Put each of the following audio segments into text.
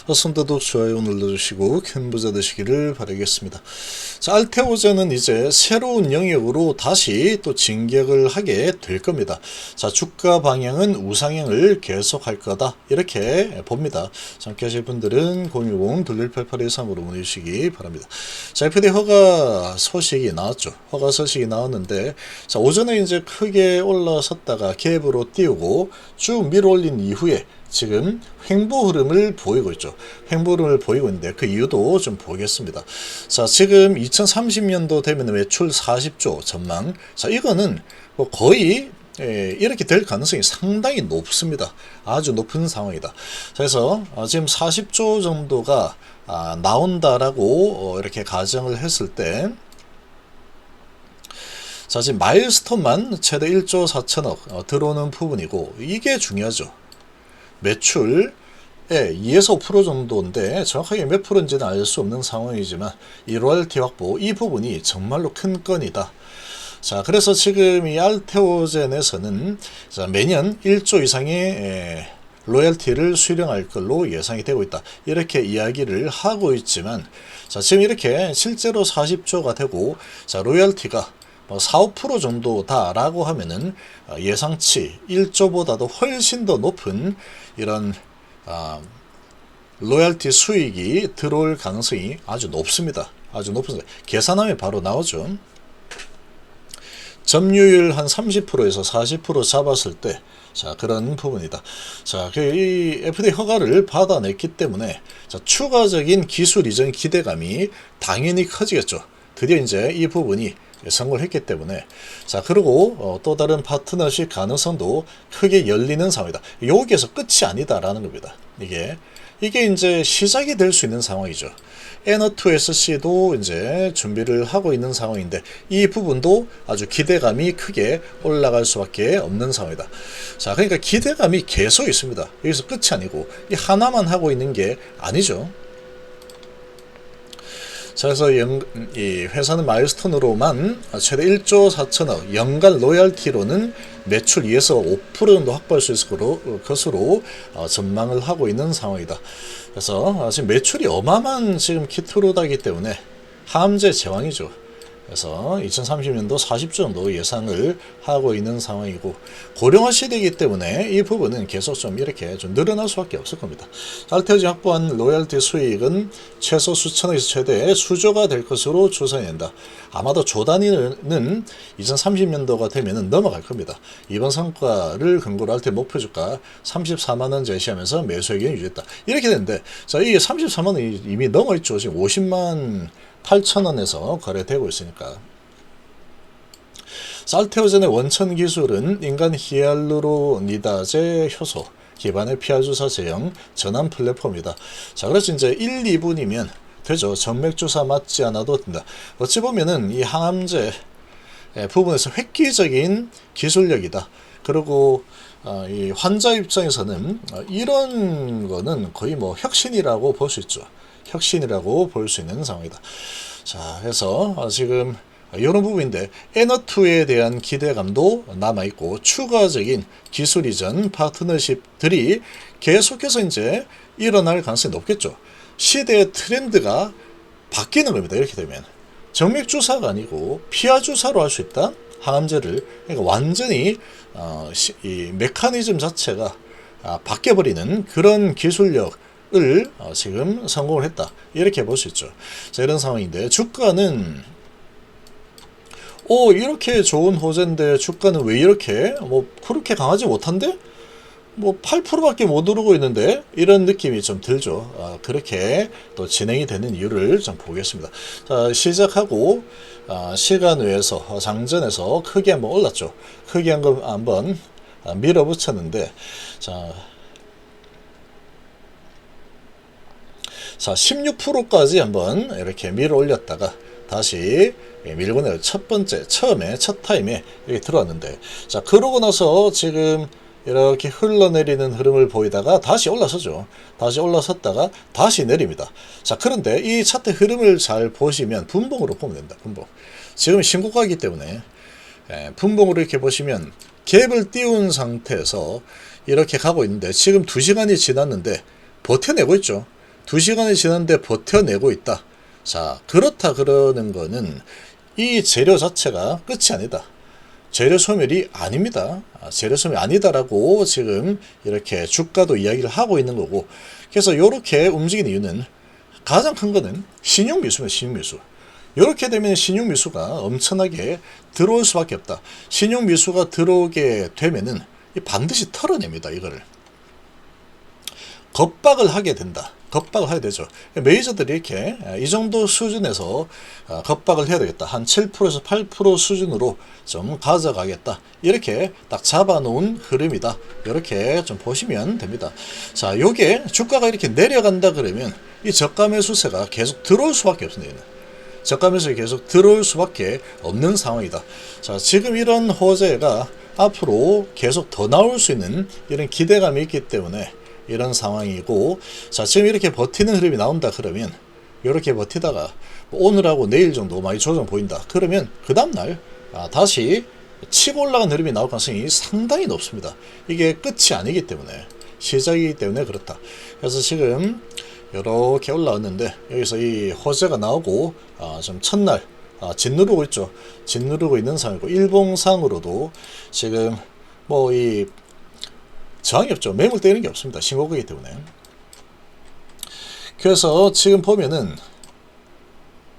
선도독 좋아요 눌러주시고 큰 부자 되시기를 바라겠습니다. 자, 알테오젠은 이제 새로운 영역으로 다시 또 진격을 하게 될 겁니다. 자, 주가 방향은 우상향을 계속할 거다 이렇게 봅니다. 함께 하실 분들은 010-2188-13으로 문의 주시기 바랍니다. 자, FD 허가 소식이 나왔죠. 허가 소식이 나왔는데, 자, 오전에 이제 크게 올라섰다가 갭으로 띄우고 쭉 밀어 올린 이후에 지금 횡보 흐름을 보이고 있죠. 횡보 흐름을 보이고 있는데 그 이유도 좀 보겠습니다. 자, 지금 2030년도 되면 매출 40조 전망. 자, 이거는 뭐 거의 이렇게 될 가능성이 상당히 높습니다. 아주 높은 상황이다. 그래서 지금 40조 정도가 나온다라고 이렇게 가정을 했을 때, 자, 지금 마일스톤만 최대 1조 4천억 들어오는 부분이고, 이게 중요하죠. 매출 2에서 5% 정도인데 정확하게 몇 프로인지는 알 수 없는 상황이지만 이 로열티 확보 이 부분이 정말로 큰 건이다. 자, 그래서 지금 이 알테오젠에서는 매년 1조 이상의 로열티를 수령할 걸로 예상이 되고 있다. 이렇게 이야기를 하고 있지만, 자, 지금 이렇게 실제로 40조가 되고, 자, 로열티가 4, 5% 정도다라고 하면은 예상치 1조보다도 훨씬 더 높은 이런 로열티 수익이 들어올 가능성이 아주 높습니다. 아주 높습니다. 계산하면 바로 나오죠. 점유율 한 30%에서 40% 잡았을 때, 자, 그런 부분이다. 자, 이 FDA 허가를 받아냈기 때문에, 자, 추가적인 기술 이전 기대감이 당연히 커지겠죠. 드디어 이제 이 부분이 성공을 했기 때문에, 자, 그리고 또 다른 파트너십 가능성도 크게 열리는 상황이다. 여기에서 끝이 아니다라는 겁니다. 이게 이제 시작이 될 수 있는 상황이죠. N2SC도 이제 준비를 하고 있는 상황인데, 이 부분도 아주 기대감이 크게 올라갈 수밖에 없는 상황이다. 자, 그러니까 기대감이 계속 있습니다. 여기서 끝이 아니고 이 하나만 하고 있는 게 아니죠. 자, 그래서 이 회사는 마일스톤으로만 최대 1조 4천억, 연간 로열티로는 매출 2에서 5% 정도 확보할 수 있을 것으로 전망을 하고 있는 상황이다. 그래서 지금 매출이 어마어마한 지금 키트로다기 때문에 함재 제왕이죠. 그래서 2030년도 40조 정도 예상을 하고 있는 상황이고, 고령화 시대이기 때문에 이 부분은 계속 좀 이렇게 좀 늘어날 수밖에 없을 겁니다. 알테오젠이 확보한 로열티 수익은 최소 수천억에서 최대 수조가 될 것으로 추산된다. 아마도 조 단위는 2030년도가 되면 넘어갈 겁니다. 이번 성과를 근거로 알테 목표 주가 34만원 제시하면서 매수 의견을 유지했다. 이렇게 되는데, 자, 이게 34만원이 이미 넘어있죠. 지금 50만 8천원에서 거래되고 있으니까. 알테오젠의 원천 기술은 인간 히알루로니다제 효소 기반의 피하주사 제형 전환 플랫폼이다. 자, 그래서 이제 1, 2분이면 되죠. 전맥주사 맞지 않아도 된다. 어찌 보면은 이 항암제 부분에서 획기적인 기술력이다. 그리고 이 환자 입장에서는 이런 거는 거의 뭐 혁신이라고 볼 수 있죠. 혁신이라고 볼 수 있는 상황이다. 자, 그래서 지금 이런 부분인데, N2에 대한 기대감도 남아있고, 추가적인 기술 이전 파트너십들이 계속해서 이제 일어날 가능성이 높겠죠. 시대의 트렌드가 바뀌는 겁니다. 이렇게 되면. 정맥주사가 아니고 피하주사로 할 수 있다? 항암제를. 그러니까 완전히 이 메커니즘 자체가 바뀌어버리는 그런 기술력 을 지금 성공을 했다. 이렇게 볼 수 있죠. 자, 이런 상황인데, 주가는 이렇게 좋은 호재인데 주가는 왜 이렇게 그렇게 강하지 못한데 8%밖에 못 오르고 있는데, 이런 느낌이 좀 들죠. 그렇게 또 진행이 되는 이유를 좀 보겠습니다. 자, 시작하고 시간 외에서 장전에서 크게 한번 올랐죠. 크게 한번 밀어붙였는데, 자, 16%까지 한번 이렇게 밀어 올렸다가 다시 밀고 내려 처음에 첫 타임에 이렇게 들어왔는데, 자, 그러고 나서 지금 이렇게 흘러내리는 흐름을 보이다가 다시 올라서죠. 다시 올라섰다가 다시 내립니다. 자, 그런데 이 차트 흐름을 잘 보시면 분봉으로 보면 됩니다. 분봉. 지금 신고가이기 때문에 분봉으로 이렇게 보시면 갭을 띄운 상태에서 이렇게 가고 있는데, 지금 2시간이 지났는데 버텨내고 있죠. 2시간이 지났는데 버텨내고 있다. 자, 그렇다 그러는 거는 이 재료 자체가 끝이 아니다. 재료 소멸이 아닙니다. 재료 소멸이 아니다라고 지금 이렇게 주가도 이야기를 하고 있는 거고, 그래서 이렇게 움직이는 이유는 가장 큰 거는 신용미수입니다. 신용미수. 이렇게 되면 신용미수가 엄청나게 들어올 수밖에 없다. 신용미수가 들어오게 되면은 반드시 털어냅니다. 이거를 겁박을 하게 된다. 겁박을 해야 되죠. 메이저들이 이렇게 이 정도 수준에서 겁박을 해야 되겠다. 한 7%에서 8% 수준으로 좀 가져가겠다. 이렇게 딱 잡아놓은 흐름이다. 이렇게 좀 보시면 됩니다. 자, 요게 주가가 이렇게 내려간다 그러면 이 저가 매수세가 계속 들어올 수밖에 없습니다. 저가 매수가 계속 들어올 수밖에 없는 상황이다. 자, 지금 이런 호재가 앞으로 계속 더 나올 수 있는 이런 기대감이 있기 때문에 이런 상황이고, 자, 지금 이렇게 버티는 흐름이 나온다 그러면 이렇게 버티다가 오늘하고 내일 정도 많이 조정 보인다 그러면 그 다음날 다시 치고 올라간 흐름이 나올 가능성이 상당히 높습니다. 이게 끝이 아니기 때문에, 시작이기 때문에 그렇다. 그래서 지금 이렇게 올라왔는데 여기서 이 호재가 나오고 좀 첫날 짓누르고 있죠. 짓누르고 있는 상황이고, 일봉상으로도 지금 뭐 이 저항이 없죠. 매물 때리는 게 없습니다. 신고가이기 때문에. 그래서 지금 보면은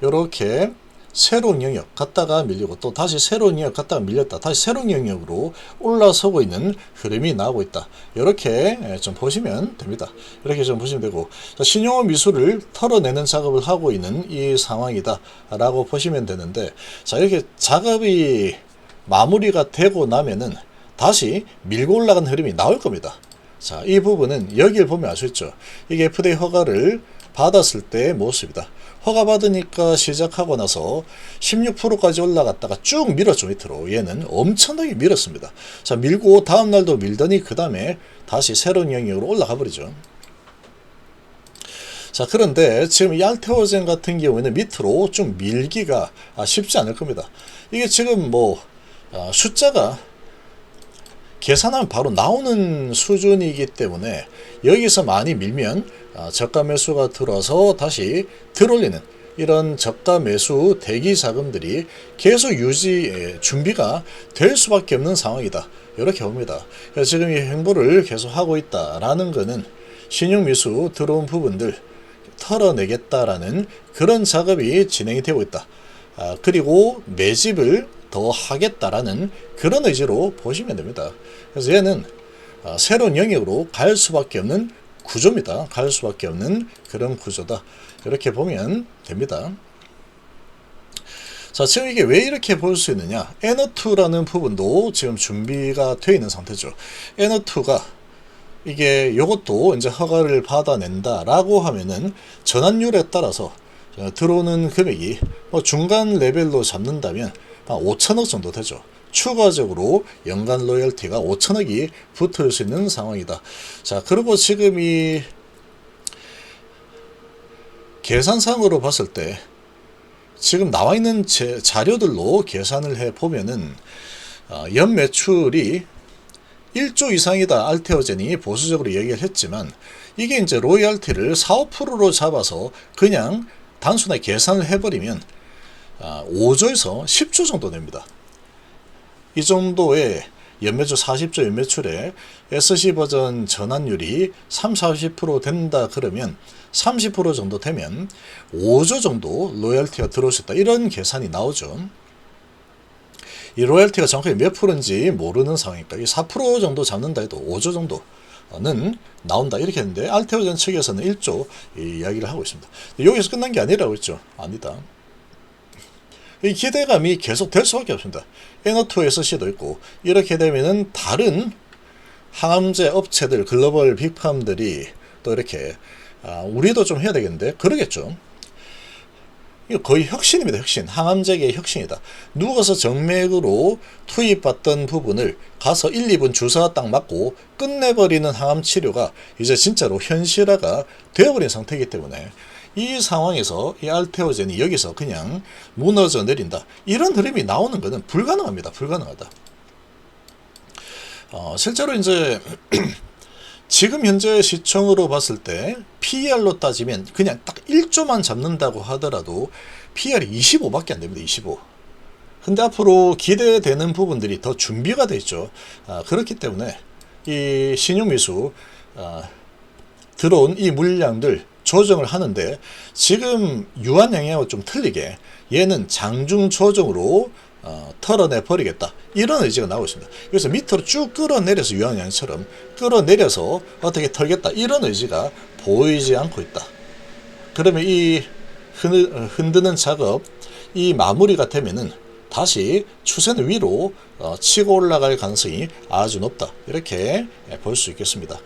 이렇게 새로운 영역 갔다가 밀리고 또 다시 새로운 영역 갔다가 밀렸다. 다시 새로운 영역으로 올라서고 있는 흐름이 나오고 있다. 이렇게 좀 보시면 됩니다. 이렇게 좀 보시면 되고, 신용호 미수를 털어내는 작업을 하고 있는 이 상황이다 라고 보시면 되는데, 자, 이렇게 작업이 마무리가 되고 나면은 다시 밀고 올라간 흐름이 나올 겁니다. 자, 이 부분은 여기를 보면 알 수 있죠. 이게 FDA 허가를 받았을 때의 모습이다. 허가 받으니까 시작하고 나서 16%까지 올라갔다가 쭉 밀었죠. 밑으로. 얘는 엄청나게 밀었습니다. 자, 밀고 다음날도 밀더니 그 다음에 다시 새로운 영역으로 올라가 버리죠. 자, 그런데 지금 이 알테오젠 같은 경우에는 밑으로 좀 밀기가 쉽지 않을 겁니다. 이게 지금 뭐 숫자가 계산하면 바로 나오는 수준이기 때문에 여기서 많이 밀면 저가 매수가 들어와서 다시 들어올리는 이런 저가 매수 대기 자금들이 계속 준비가 될 수밖에 없는 상황이다. 이렇게 봅니다. 그래서 지금 이 행보를 계속 하고 있다라는 것은 신용 미수 들어온 부분들 털어내겠다라는 그런 작업이 진행이 되고 있다. 그리고 매집을 더 하겠다라는 그런 의지로 보시면 됩니다. 그래서 얘는 새로운 영역으로 갈 수밖에 없는 구조입니다. 갈 수밖에 없는 그런 구조다. 이렇게 보면 됩니다. 자, 지금 이게 왜 이렇게 볼 수 있느냐? N2라는 부분도 지금 준비가 되어 있는 상태죠. N2가 이게 요것도 이제 허가를 받아낸다라고 하면은 전환율에 따라서 들어오는 금액이 중간 레벨로 잡는다면 한 5천억 정도 되죠. 추가적으로 연간 로열티가 5천억이 붙을 수 있는 상황이다. 자, 그리고 지금 이 계산상으로 봤을 때 지금 나와 있는 자료들로 계산을 해 보면은 연 매출이 1조 이상이다. 알테오젠이 보수적으로 얘기를 했지만 이게 이제 로열티를 4, 5%로 잡아서 그냥 단순하게 계산을 해버리면 5조에서 10조 정도 됩니다. 이 정도의 연매출 40조 연매출에 SC 버전 전환율이 3, 40% 된다 그러면 30% 정도 되면 5조 정도 로열티가 들어올 수 있다. 이런 계산이 나오죠. 이 로열티가 정확하게 몇 프로인지 모르는 상황이니까 4% 정도 잡는다 해도 5조 정도는 나온다 이렇게 했는데 알테오젠 측에서는 1조 이야기를 하고 있습니다. 여기서 끝난 게 아니라고 했죠. 아니다. 이 기대감이 계속 될 수밖에 없습니다. N2 SC도 있고 이렇게 되면은 다른 항암제 업체들 글로벌 빅팜들이 또 이렇게 우리도 좀 해야 되겠는데 그러겠죠. 이거 거의 혁신입니다. 혁신. 항암제계의 혁신이다. 누워서 정맥으로 투입받던 부분을 가서 1, 2분 주사 딱 맞고 끝내버리는 항암 치료가 이제 진짜로 현실화가 되어버린 상태이기 때문에 이 상황에서 이 알테오젠이 여기서 그냥 무너져 내린다. 이런 흐름이 나오는 것은 불가능합니다. 불가능하다. 실제로 이제 지금 현재 시총으로 봤을 때 PER로 따지면 그냥 딱 1조만 잡는다고 하더라도 PER이 25밖에 안 됩니다. 25. 근데 앞으로 기대되는 부분들이 더 준비가 돼 있죠. 그렇기 때문에 이 신용미수 들어온 이 물량들 조정을 하는데 지금 유한양하고 좀 틀리게 얘는 장중 조정으로 털어내 버리겠다, 이런 의지가 나오고 있습니다. 그래서 밑으로 쭉 끌어내려서 유한양처럼 끌어내려서 어떻게 털겠다, 이런 의지가 보이지 않고 있다. 그러면 이 흔드는 작업, 이 마무리가 되면은 다시 추세는 위로 치고 올라갈 가능성이 아주 높다, 이렇게 볼 수 있겠습니다.